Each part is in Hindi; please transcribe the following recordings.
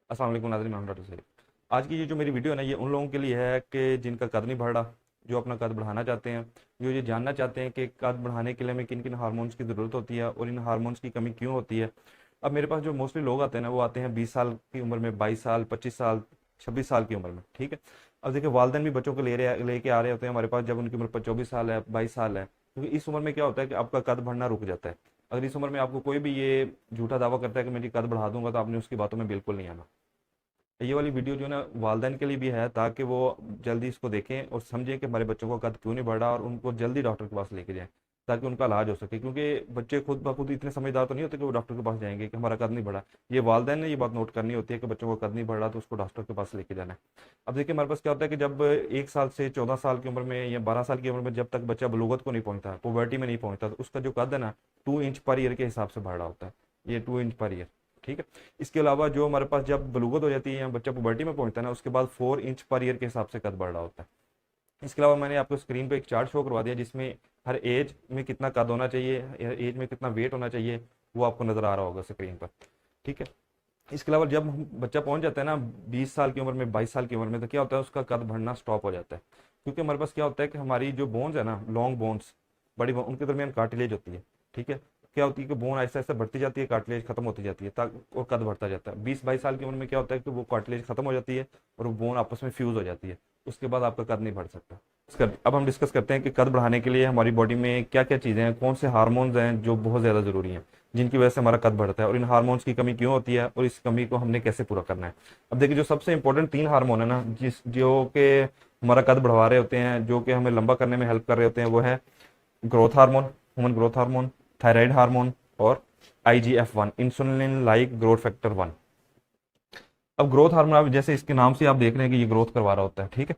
अस्सलाम वालेकुम नाज़रीन, मैं हूं डॉक्टर सईद। आज की ये जो मेरी वीडियो है ना, ये उन लोगों के लिए है कि जिनका कद नहीं बढ़ रहा, जो अपना कद बढ़ाना चाहते हैं, जो ये जानना चाहते हैं कि कद बढ़ाने के लिए हमें किन किन हार्मोन्स की ज़रूरत होती है और इन हार्मोन्स की कमी क्यों होती है। अब मेरे पास जो मोस्टली लोग आते हैं ना, वो आते हैं 20 साल की उम्र में, 22 साल, 25 साल, 26 साल की उम्र में। ठीक है। अब देखिए, वालदेन भी बच्चों को लेके आ रहे होते हैं हमारे पास जब उनकी उम्र 24 साल है, 22 साल है, क्योंकि इस उम्र में क्या होता है कि आपका कद बढ़ना रुक जाता है। अगर इस उम्र में आपको कोई भी ये झूठा दावा करता है कि मैं जी कद बढ़ा दूंगा, तो आपने उसकी बातों में बिल्कुल नहीं आना। ये वाली वीडियो जो है ना, वालदेन के लिए भी है, ताकि वो जल्दी इसको देखें और समझें कि हमारे बच्चों का कद क्यों नहीं बढ़ रहा, और उनको जल्दी डॉक्टर के पास लेके जाएं, ताकि उनका इलाज हो सके। क्योंकि बच्चे खुद ब खुद इतने समझदार तो नहीं होते कि वो डॉक्टर के पास जाएंगे कि हमारा कद नहीं बढ़ा। ये वालदेन ने ये बात नोट करनी होती है कि बच्चों का कद नहीं बढ़ रहा, तो उसको डॉक्टर के पास लेके जाना है। अब देखिए, हमारे पास क्या होता है कि जब 1 साल से 14 साल की उम्र में या 12 साल की उम्र में जब तक बच्चा बलूगत को नहीं पहुंचता, पुबर्टी में नहीं पहुंचता, तो उसका जो कद है ना, 2 इंच पर ईयर के हिसाब से बढ़ रहा होता है। ये 2 इंच पर ईयर। ठीक है। इसके अलावा जो हमारे पास जब बलूगत हो जाती है या बच्चा पुबर्टी में पहुंचता है ना, उसके बाद 4 इंच पर ईयर के हिसाब से कद बढ़ रहा होता है। इसके अलावा मैंने आपको स्क्रीन पे एक चार्ट शो करवा दिया, जिसमें हर एज में कितना कद होना चाहिए, हर एज में कितना वेट होना चाहिए, वो आपको नजर आ रहा होगा स्क्रीन पर। ठीक है। इसके अलावा जब बच्चा पहुंच जाता है ना 20 साल की उम्र में, 22 साल की उम्र में, तो क्या होता है, उसका कद बढ़ना स्टॉप हो जाता है। क्योंकि हमारे पास क्या होता है कि हमारी जो बोन्स है ना, लॉन्ग बोन्स, उनके दरमियान कार्टिलेज होती है। ठीक है। क्या होती है कि बोन ऐसा ऐसा बढ़ती जाती है, कार्टिलेज खत्म होती जाती है, और कद बढ़ता जाता है। 20-22 साल की उम्र में क्या होता है कि वो कार्टिलेज खत्म हो जाती है और वो बोन आपस में फ्यूज हो जाती है। उसके बाद आपका कद नहीं बढ़ सकता। अब हम डिस्कस करते हैं कि कद बढ़ाने के लिए हमारी बॉडी में क्या क्या चीज़ें हैं, कौन से हार्मोन्स हैं जो बहुत ज़्यादा ज़रूरी हैं, जिनकी वजह से हमारा कद बढ़ता है, और इन हार्मोन्स की कमी क्यों होती है और इस कमी को हमने कैसे पूरा करना है। अब देखिए, जो सबसे इंपॉर्टेंट 3 हार्मोन है ना, जो कि हमारा कद बढ़वा रहे होते हैं, जो कि हमें लंबा करने में हेल्प कर रहे होते हैं, वो है growth hormone, human growth hormone, thyroid hormone, और IGF-1, insulin like growth factor 1। अब ग्रोथ हार्मोन, आप जैसे इसके नाम से आप देख रहे हैं कि ये ग्रोथ करवा रहा होता है। ठीक है।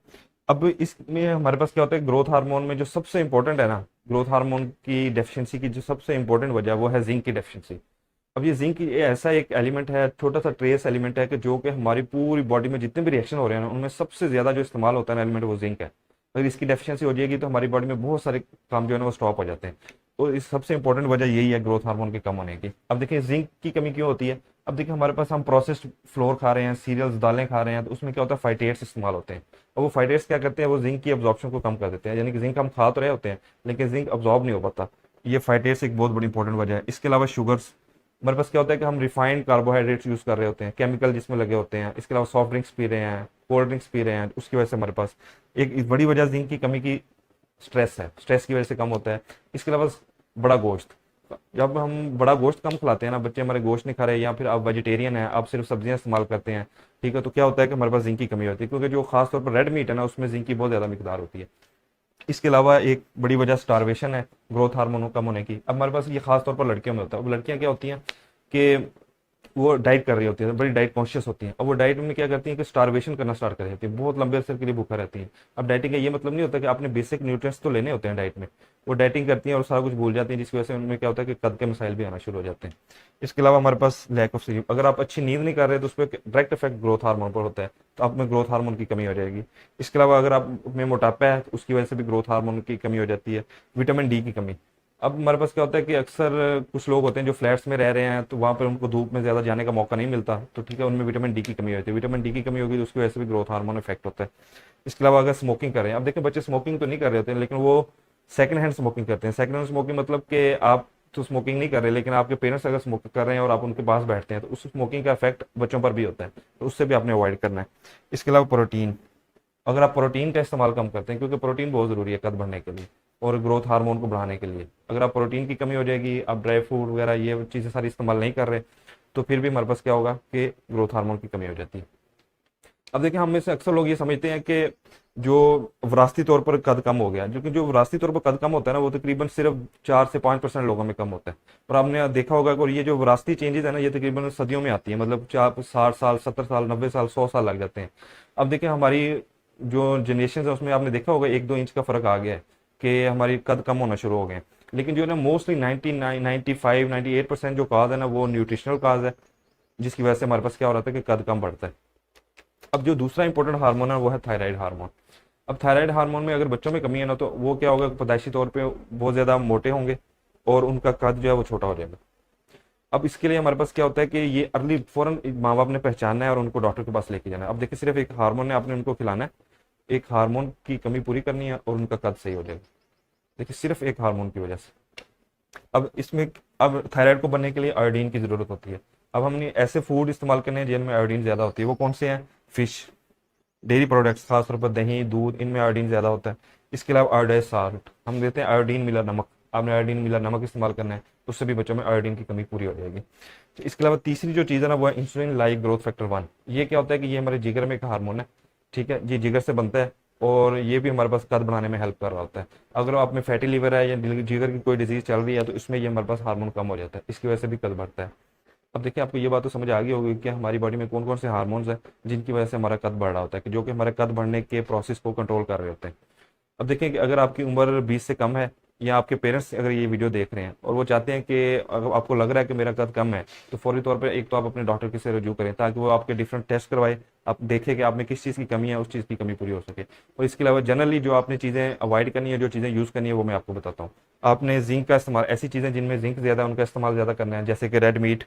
अब इसमें हमारे पास क्या होता है, ग्रोथ हार्मोन में जो सबसे इंपॉर्टेंट है ना, ग्रोथ हार्मोन की डेफिशिएंसी की जो सबसे इंपॉर्टेंट वजह है, वो है जिंक की डेफिशिएंसी। अब ये जिंक ये ऐसा एक एलिमेंट है, छोटा सा ट्रेस एलिमेंट है, कि जो कि हमारी पूरी बॉडी में जितने भी रिएक्शन हो रहे हैं ना, उनमें सबसे ज्यादा जो इस्तेमाल होता है ना एलिमेंट, वो जिंक है। अगर इसकी डेफिशिएंसी हो जाएगी, तो हमारी बॉडी में बहुत सारे काम जो है ना, वो स्टॉप हो जाते हैं। तो इस सबसे इंपॉर्टेंट वजह यही है ग्रोथ हार्मोन के कम होने की। अब देखिए, जिंक की कमी क्यों होती है। अब देखिए, हमारे पास हम प्रोसेस्ड फ्लोर खा रहे हैं, सीरियल्स दालें खा रहे हैं, तो उसमें क्या होता है, फाइटेट्स इस्तेमाल होते हैं। और वो फाइटेट्स क्या करते हैं, वो जिंक की अब्जॉर्प्शन को कम कर देते हैं। यानी कि जिंक हम खा तो रहे होते हैं, लेकिन जिंक अब्जॉर्ब नहीं हो पाता। ये फाइटेट्स एक बहुत बड़ी इंपॉर्टेंट वजह है। इसके अलावा शुगर्स, हमारे पास क्या होता है कि हम रिफाइंड कार्बोहाइड्रेट्स यूज कर रहे होते हैं, केमिकल जिसमें लगे होते हैं। इसके अलावा सॉफ्ट ड्रिंक्स पी रहे हैं, कोल्ड ड्रिंक्स पी रहे हैं, उसकी वजह से हमारे पास एक बड़ी वजह जिंक की कमी की स्ट्रेस है, स्ट्रेस की वजह से कम होता है। इसके अलावा बड़ा गोश्त, जब हम बड़ा गोश्त कम खिलाते हैं ना, बच्चे हमारे गोश्त नहीं खा रहे, या फिर आप वेजिटेरियन है, आप सिर्फ सब्जियां इस्तेमाल करते हैं, ठीक है, तो क्या होता है कि हमारे पास जिंक की कमी होती है, क्योंकि जो खास तौर पर रेड मीट है ना, उसमें जिंक की बहुत ज्यादा मिकदार होती है। इसके अलावा एक बड़ी वजह स्टारवेशन है, ग्रोथ हार्मोन कम होने की। अब हमारे पास ये खास तौर पर लड़कियों में होता है। अब लड़कियां क्या होती हैं कि वो डाइट कर रही होती है, बड़ी डाइट कॉन्शियस होती है। अब वो डाइट में क्या करती है कि स्टारवेशन करना स्टार्ट कर देती है, बहुत लंबे अरसे के लिए भूखा रहती है। अब डाइटिंग का ये मतलब नहीं होता कि आपने बेसिक न्यूट्रिएंट्स तो लेने होते हैं डाइट में। वो डाइटिंग करती है और सारा कुछ भूल जाती है, जिसकी वजह से उनमें क्या होता है कि कद के मसाइल भी आना शुरू हो जाते हैं। इसके अलावा हमारे पास लैक ऑफ स्लीप, अगर आप अच्छी नींद नहीं कर रहे, तो उस पर डायरेक्ट इफेक्ट ग्रोथ हार्मोन पर होता है, तो आप में ग्रोथ हार्मोन की कमी हो जाएगी। इसके अलावा अगर आप में मोटापा है, तो उसकी वजह से भी ग्रोथ हार्मोन की कमी हो जाती है। विटामिन डी की कमी, अब हमारे पास क्या होता है कि अक्सर कुछ लोग होते हैं जो फ्लैट्स में रह रहे हैं, तो वहाँ पर उनको धूप में ज़्यादा जाने का मौका नहीं मिलता, तो ठीक है, उनमें विटामिन डी की कमी होती है। विटामिन डी की कमी होगी, तो उसकी वजह से भी ग्रोथ हार्मोन इफेक्ट होता है। इसके अलावा अगर स्मोकिंग कर रहे हैं, अब देखिए, बच्चे स्मोकिंग तो नहीं कर रहे होते हैं, लेकिन वो सेकंड हैंड स्मोकिंग करते हैं। सेकंड हैंड स्मोकिंग मतलब कि आप तो स्मोकिंग नहीं कर रहे, लेकिन आपके पेरेंट्स अगर स्मोकिंग कर रहे हैं और आप उनके पास बैठते हैं, तो उस स्मोकिंग का इफेक्ट बच्चों पर भी होता है, तो उससे भी आपने अवॉइड करना है। इसके अलावा प्रोटीन, अगर आप प्रोटीन का इस्तेमाल कम करते हैं, क्योंकि प्रोटीन बहुत ज़रूरी है कद बढ़ने के लिए और ग्रोथ हार्मोन को बढ़ाने के लिए। अगर आप प्रोटीन की कमी हो जाएगी, आप ड्राई फ्रूट वगैरह ये चीज़ें सारी इस्तेमाल नहीं कर रहे, तो फिर भी हमारे पास क्या होगा कि ग्रोथ हार्मोन की कमी हो जाती है। अब देखिए, हम में से अक्सर लोग ये समझते हैं कि जो विरासती तौर पर कद कम हो गया, क्योंकि जो विरासती तौर पर कद कम होता है ना, वो तकरीबन सिर्फ 4 से 5% लोगों में कम होता है। और आपने देखा होगा कि और ये जो विरासती चेंजेस है ना, ये तकरीबन सदियों में आती है, मतलब 60 साल, 70 साल, 90 साल, 100 साल लग जाते हैं। अब देखिए, हमारी जो जनरेशन है, उसमें आपने देखा होगा 1-2 इंच का फर्क आ गया है, कि हमारी कद कम होना शुरू हो गए हैं। लेकिन जो है ना, मोस्टली 95-98% जो काज है ना, वो न्यूट्रिशनल काज है, जिसकी वजह से हमारे पास क्या हो रहा था कि कद कम बढ़ता है। अब जो दूसरा इंपॉर्टेंट हार्मोन है, वो है थायराइड हार्मोन। अब थायराइड हार्मोन में अगर बच्चों में कमी है ना, तो वो क्या होगा, पैदाइशी तौर पे बहुत ज्यादा मोटे होंगे और उनका कद जो है वो छोटा हो जाएगा। अब इसके लिए हमारे पास क्या होता है कि ये अर्ली फ़ौरन माँ बाप ने पहचानना है और उनको डॉक्टर के पास लेके जाना है। अब देखिए सिर्फ एक हार्मोन है, आपने उनको खिलाना है, एक हार्मोन की कमी पूरी करनी है और उनका कद सही हो जाएगा। देखिए सिर्फ एक हार्मोन की वजह से। अब इसमें अब थायराइड को बनने के लिए आयोडीन की ज़रूरत होती है। अब हमने ऐसे फूड इस्तेमाल करने हैं जिनमें आयोडीन ज़्यादा होती है। वो कौन से हैं? फिश, डेयरी प्रोडक्ट्स, खासतौर पर दही, दूध, इनमें आयोडीन ज़्यादा होता है। इसके अलावा आयोडाइज साल्ट हम देते हैं, आयोडीन मिला नमक, आपने आयोडीन मिला नमक इस्तेमाल करना है, तो उससे भी बच्चों में आयोडीन की कमी पूरी हो जाएगी। तो इसके अलावा तीसरी जो चीज़ है ना वो है इंसुलिन लाइक ग्रोथ फैक्टर 1। ये क्या होता है कि ये हमारे जिगर में एक हार्मोन है, ठीक है, ये जिगर से बनता है और ये भी हमारे पास कद बढ़ाने में हेल्प कर रहा होता है। अगर आप में फैटी लीवर है या जिगर की कोई डिजीज चल रही है तो इसमें ये हमारे पास हार्मोन कम हो जाता है, इसकी वजह से भी कद बढ़ता है। अब देखिए आपको ये बात तो समझ आ गई होगी कि हमारी बॉडी में कौन कौन से हार्मोन्स हैं जिनकी वजह से हमारा कद बढ़ रहा होता है, कि जो कि हमारे कद बढ़ने के प्रोसेस को कंट्रोल कर रहे होते हैं। अब देखें कि अगर आपकी उम्र 20 से कम है या आपके पेरेंट्स अगर ये वीडियो देख रहे हैं और वो चाहते हैं कि अगर आपको लग रहा है कि मेरा कद कम है, तो फौरी तौर पर एक तो आप अपने डॉक्टर के से रजू करें ताकि वो आपके डिफरेंट टेस्ट करवाए, आप देखें कि आप में किस चीज़ की कमी है, उस चीज़ की कमी पूरी हो सके। और इसके अलावा जनरली जो आपने चीज़ें अवॉइड करनी है, जो चीज़ें यूज़ करनी है, वो मैं आपको बताता हूँ। आपने जिंक का इस्तेमाल, ऐसी चीज़ें जिनमें जिंक ज़्यादा है उनका इस्तेमाल ज़्यादा करना है, जैसे कि रेड मीट,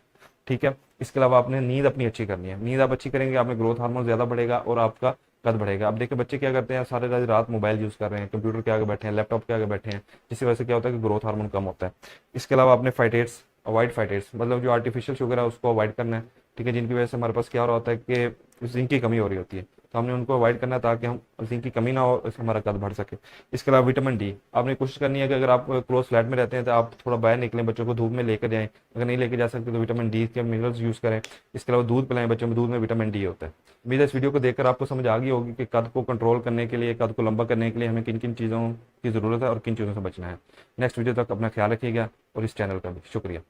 ठीक है। इसके अलावा आपने नींद अपनी अच्छी करनी है, नींद आप अच्छी करेंगे, आप में ग्रोथ हार्मोन ज़्यादा बढ़ेगा और आपका कद बढ़ेगा। अब देखिए बच्चे क्या करते हैं, सारे रात मोबाइल यूज़ कर रहे हैं, कंप्यूटर के आगे बैठे हैं, लैपटॉप के आगे बैठे हैं, जिसकी वजह से क्या होता है कि ग्रोथ हार्मोन कम होता है। इसके अलावा आपने फाइटेट्स अवॉइड, फाइटेट्स मतलब जो आर्टिफिशियल शुगर है उसको अवॉइड करना है, ठीक है, जिनकी वजह से हमारे पास क्या हो रहा होता है कि जिंक की कमी हो रही होती है, तो हमने उनको अवॉइड करना है ताकि हम जिंक की कमी ना हो, इससे हमारा कद बढ़ सके। इसके अलावा विटामिन डी आपने कोशिश करनी है कि अगर आप क्लोज फ्लैट में रहते हैं तो आप थोड़ा बाहर निकलें, बच्चों को धूप में लेकर जाएं, अगर नहीं लेके जा सकते तो विटामिन डी के मिनरल्स यूज़ करें। इसके अलावा दूध पिलाएं बच्चों में, दूध में विटामिन डी होता है। उम्मीद है इस वीडियो को देखकर आपको समझ आ गई होगी कि कद को कंट्रोल करने के लिए, कद को लंबा करने के लिए हमें किन किन चीज़ों की ज़रूरत है और किन चीज़ों से बचना है। नेक्स्ट वीडियो तक अपना ख्याल रखिएगा और इस चैनल का भी शुक्रिया।